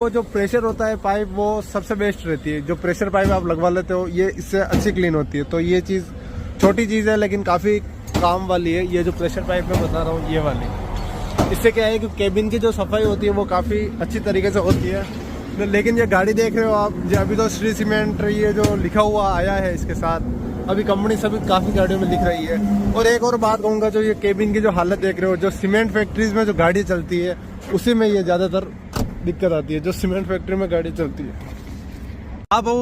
वो जो प्रेशर होता है पाइप वो सबसे बेस्ट रहती है। जो प्रेशर पाइप आप लगवा लेते हो ये इससे अच्छी क्लीन होती है। तो ये चीज़ छोटी चीज़ है लेकिन काफ़ी काम वाली है। ये जो प्रेशर पाइप मैं बता रहा हूँ ये वाली, इससे क्या है कि केबिन की जो सफाई होती है वो काफ़ी अच्छी तरीके से होती है। लेकिन ये गाड़ी देख रहे हो आप, अभी तो श्री सीमेंट ये जो लिखा हुआ आया है इसके साथ, अभी कंपनी सभी काफ़ी गाड़ियों में लिख रही है। और एक और बात कहूँगा, जो ये केबिन की जो हालत देख रहे हो, जो सीमेंट फैक्ट्रीज में जो गाड़ी चलती है उसी में ये ज़्यादातर दिक्कत आती है, जो सीमेंट फैक्ट्री में गाड़ी चलती है। आप वो